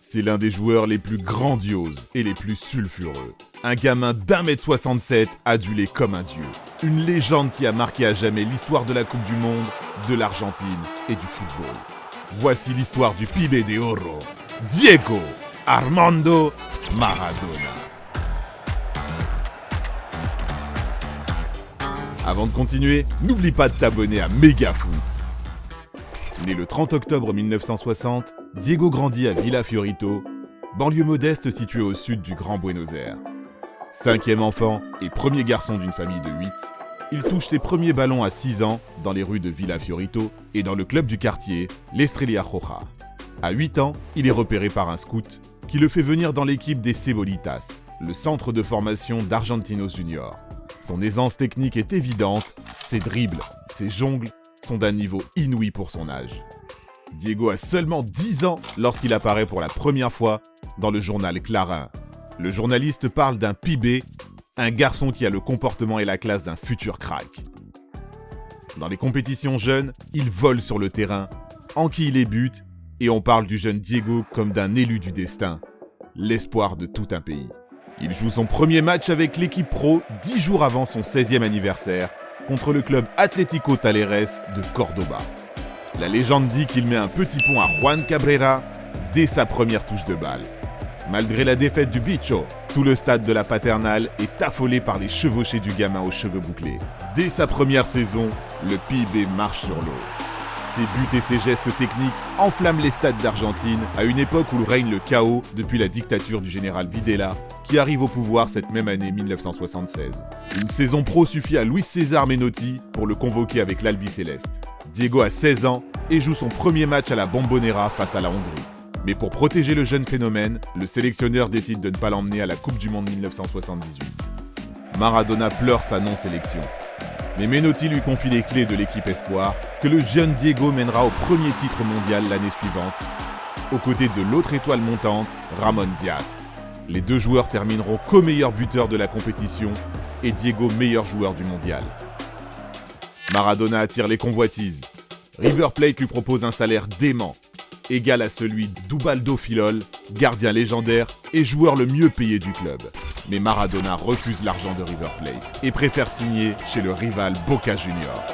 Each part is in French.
C'est l'un des joueurs les plus grandioses et les plus sulfureux. Un gamin d'1m67 adulé comme un dieu. Une légende qui a marqué à jamais l'histoire de la Coupe du Monde, de l'Argentine et du football. Voici l'histoire du Pibe de Oro, Diego Armando Maradona. Avant de continuer, n'oublie pas de t'abonner à Megafoot. Né le 30 octobre 1960, Diego grandit à Villa Fiorito, banlieue modeste située au sud du Grand Buenos Aires. 5e enfant et premier garçon d'une famille de 8, il touche ses premiers ballons à 6 ans dans les rues de Villa Fiorito et dans le club du quartier, l'Estrella Roja. À 8 ans, il est repéré par un scout qui le fait venir dans l'équipe des Cebolitas, le centre de formation d'Argentinos Junior. Son aisance technique est évidente, ses dribbles, ses jongles sont d'un niveau inouï pour son âge. Diego a seulement 10 ans lorsqu'il apparaît pour la première fois dans le journal Clarín. Le journaliste parle d'un pibe, un garçon qui a le comportement et la classe d'un futur crack. Dans les compétitions jeunes, il vole sur le terrain, enquille les buts, et on parle du jeune Diego comme d'un élu du destin, l'espoir de tout un pays. Il joue son premier match avec l'équipe pro 10 jours avant son 16e anniversaire contre le club Atlético Talleres de Cordoba. La légende dit qu'il met un petit pont à Juan Cabrera dès sa première touche de balle. Malgré la défaite du Bicho, tout le stade de la Paternale est affolé par les chevauchés du gamin aux cheveux bouclés. Dès sa première saison, le PIB marche sur l'eau. Ses buts et ses gestes techniques enflamment les stades d'Argentine à une époque où règne le chaos depuis la dictature du général Videla, qui arrive au pouvoir cette même année 1976. Une saison pro suffit à Luis César Menotti pour le convoquer avec l'Albiceleste. Diego a 16 ans et joue son premier match à la Bombonera face à la Hongrie. Mais pour protéger le jeune phénomène, le sélectionneur décide de ne pas l'emmener à la Coupe du Monde 1978. Maradona pleure sa non-sélection. Mais Menotti lui confie les clés de l'équipe Espoir, que le jeune Diego mènera au premier titre mondial l'année suivante, aux côtés de l'autre étoile montante, Ramon Diaz. Les deux joueurs termineront co-meilleurs buteurs de la compétition et Diego meilleur joueur du mondial. Maradona attire les convoitises. River Plate lui propose un salaire dément, égal à celui d'Ubaldo Filol, gardien légendaire et joueur le mieux payé du club. Mais Maradona refuse l'argent de River Plate et préfère signer chez le rival Boca Juniors.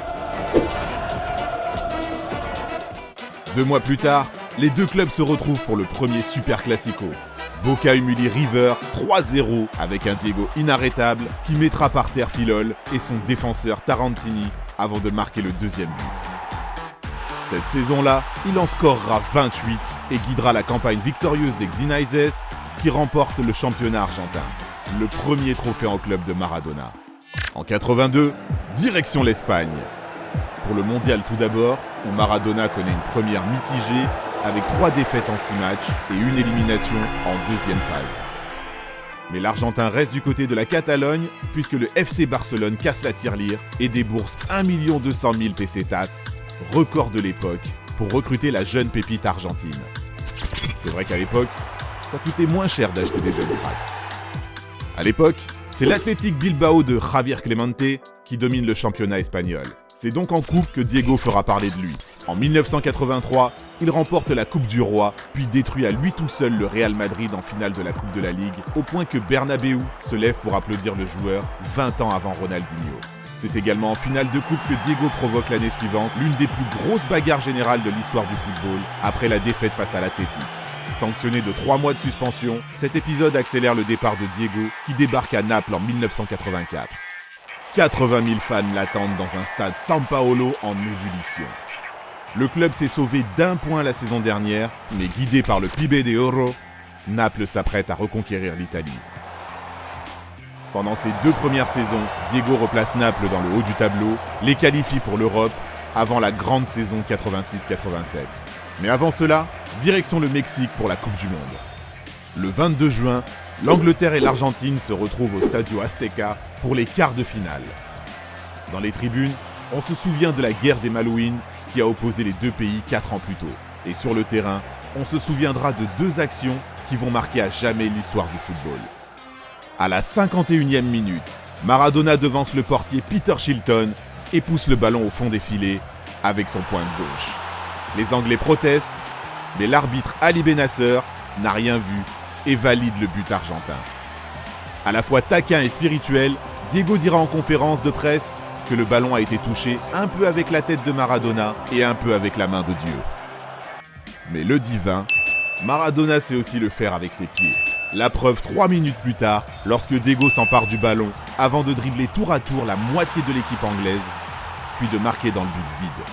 2 mois plus tard, les deux clubs se retrouvent pour le premier Super Classico. Boca humilie River 3-0 avec un Diego inarrêtable qui mettra par terre Filol et son défenseur Tarantini avant de marquer le deuxième but. Cette saison-là, il en scorera 28 et guidera la campagne victorieuse des Xeneises qui remporte le championnat argentin, le premier trophée en club de Maradona. En 82, direction l'Espagne. Pour le mondial tout d'abord, où Maradona connaît une première mitigée avec 3 défaites en 6 matchs et une élimination en deuxième phase. Mais l'Argentin reste du côté de la Catalogne puisque le FC Barcelone casse la tirelire et débourse 1 200 000 pesetas, record de l'époque, pour recruter la jeune pépite argentine. C'est vrai qu'à l'époque, ça coûtait moins cher d'acheter des jeunes cracks. À l'époque, c'est l'Athletic Bilbao de Javier Clemente qui domine le championnat espagnol. C'est donc en coupe que Diego fera parler de lui. En 1983, il remporte la Coupe du Roi, puis détruit à lui tout seul le Real Madrid en finale de la Coupe de la Ligue, au point que Bernabéu se lève pour applaudir le joueur 20 ans avant Ronaldinho. C'est également en finale de coupe que Diego provoque l'année suivante l'une des plus grosses bagarres générales de l'histoire du football, après la défaite face à l'Athletic. Sanctionné de 3 mois de suspension, cet épisode accélère le départ de Diego, qui débarque à Naples en 1984. 80 000 fans l'attendent dans un stade San Paolo en ébullition. Le club s'est sauvé d'1 point la saison dernière, mais guidé par le Pibe de Oro, Naples s'apprête à reconquérir l'Italie. Pendant ses 2 premières saisons, Diego replace Naples dans le haut du tableau, les qualifie pour l'Europe, avant la grande saison 86-87. Mais avant cela, direction le Mexique pour la Coupe du Monde. Le 22 juin, l'Angleterre et l'Argentine se retrouvent au Stadio Azteca pour les quarts de finale. Dans les tribunes, on se souvient de la guerre des Malouines qui a opposé les deux pays 4 ans plus tôt. Et sur le terrain, on se souviendra de 2 actions qui vont marquer à jamais l'histoire du football. À la 51e minute, Maradona devance le portier Peter Shilton et pousse le ballon au fond des filets avec son poing gauche. Les Anglais protestent, mais l'arbitre Ali Benasser n'a rien vu et valide le but argentin. À la fois taquin et spirituel, Diego dira en conférence de presse que le ballon a été touché un peu avec la tête de Maradona et un peu avec la main de Dieu. Mais le divin, Maradona sait aussi le faire avec ses pieds. La preuve 3 minutes plus tard, lorsque Diego s'empare du ballon avant de dribbler tour à tour la moitié de l'équipe anglaise, puis de marquer dans le but vide.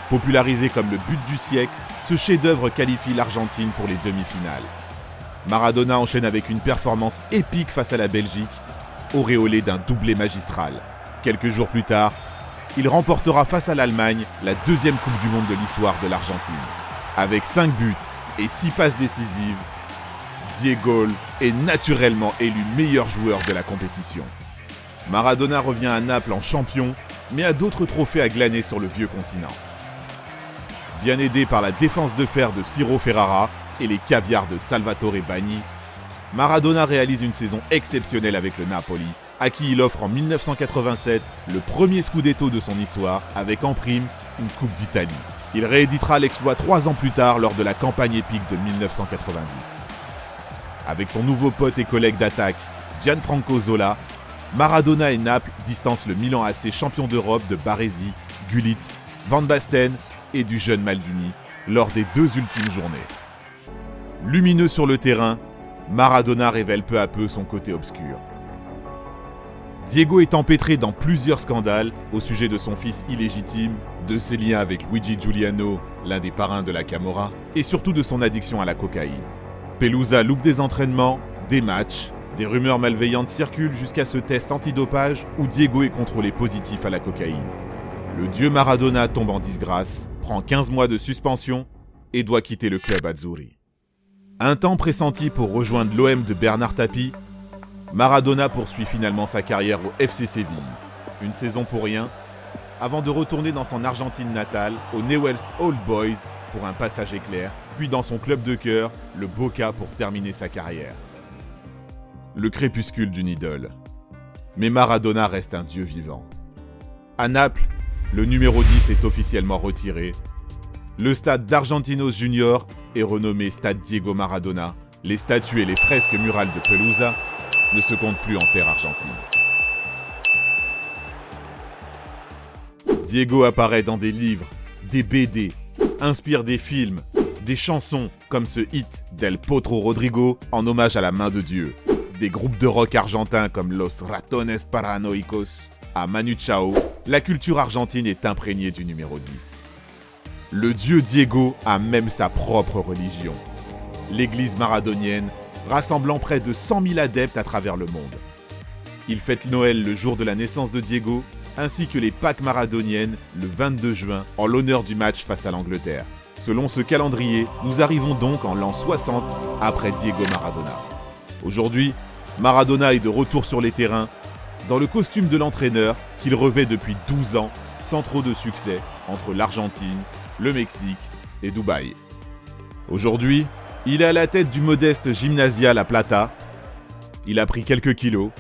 Popularisé comme le but du siècle, ce chef-d'œuvre qualifie l'Argentine pour les demi-finales. Maradona enchaîne avec une performance épique face à la Belgique, auréolée d'un doublé magistral. Quelques jours plus tard, il remportera face à l'Allemagne la deuxième Coupe du Monde de l'histoire de l'Argentine. Avec 5 buts et 6 passes décisives, Diego est naturellement élu meilleur joueur de la compétition. Maradona revient à Naples en champion, mais a d'autres trophées à glaner sur le vieux continent. Bien aidé par la défense de fer de Ciro Ferrara et les caviars de Salvatore Bagni, Maradona réalise une saison exceptionnelle avec le Napoli, à qui il offre en 1987 le premier scudetto de son histoire, avec en prime une Coupe d'Italie. Il rééditera l'exploit 3 ans plus tard lors de la campagne épique de 1990. Avec son nouveau pote et collègue d'attaque, Gianfranco Zola, Maradona et Naples distancent le Milan AC champion d'Europe de Baresi, Gullit, Van Basten et du jeune Maldini lors des 2 ultimes journées. Lumineux sur le terrain, Maradona révèle peu à peu son côté obscur. Diego est empêtré dans plusieurs scandales au sujet de son fils illégitime, de ses liens avec Luigi Giuliano, l'un des parrains de la Camorra, et surtout de son addiction à la cocaïne. Pelusa loupe des entraînements, des matchs, des rumeurs malveillantes circulent jusqu'à ce test antidopage où Diego est contrôlé positif à la cocaïne. Le dieu Maradona tombe en disgrâce, prend 15 mois de suspension et doit quitter le club Azzurri. Un temps pressenti pour rejoindre l'OM de Bernard Tapie, Maradona poursuit finalement sa carrière au FC Séville. Une saison pour rien, avant de retourner dans son Argentine natale, au Newell's Old Boys pour un passage éclair, puis dans son club de cœur, le Boca pour terminer sa carrière. Le crépuscule d'une idole. Mais Maradona reste un dieu vivant. À Naples, le numéro 10 est officiellement retiré. Le stade d'Argentinos Junior est renommé Stade Diego Maradona. Les statues et les fresques murales de Pelusa ne se comptent plus en terre argentine. Diego apparaît dans des livres, des BD, inspire des films, des chansons comme ce hit d'El Potro Rodrigo en hommage à la main de Dieu, des groupes de rock argentins comme Los Ratones Paranoicos, à Manu Chao, la culture argentine est imprégnée du numéro 10. Le dieu Diego a même sa propre religion, l'église maradonienne, rassemblant près de 100 000 adeptes à travers le monde. Il fête Noël le jour de la naissance de Diego, ainsi que les Pâques maradoniennes le 22 juin en l'honneur du match face à l'Angleterre. Selon ce calendrier, nous arrivons donc en l'an 60 après Diego Maradona. Aujourd'hui, Maradona est de retour sur les terrains, dans le costume de l'entraîneur qu'il revêt depuis 12 ans, sans trop de succès, entre l'Argentine, le Mexique et Dubaï. Aujourd'hui, il est à la tête du modeste Gimnasia La Plata. Il a pris quelques kilos,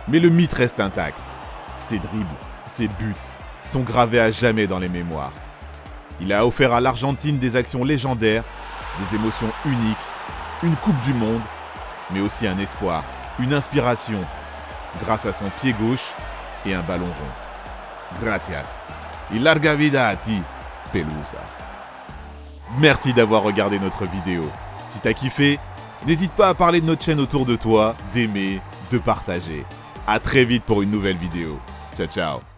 mais le mythe reste intact. Ses dribbles, ses buts sont gravés à jamais dans les mémoires. Il a offert à l'Argentine des actions légendaires, des émotions uniques, une Coupe du Monde, mais aussi un espoir, une inspiration, grâce à son pied gauche et un ballon rond. Gracias. Y larga vida a ti, Pelusa. Merci d'avoir regardé notre vidéo. Si t'as kiffé, n'hésite pas à parler de notre chaîne autour de toi, d'aimer, de partager. À très vite pour une nouvelle vidéo. Ciao, ciao.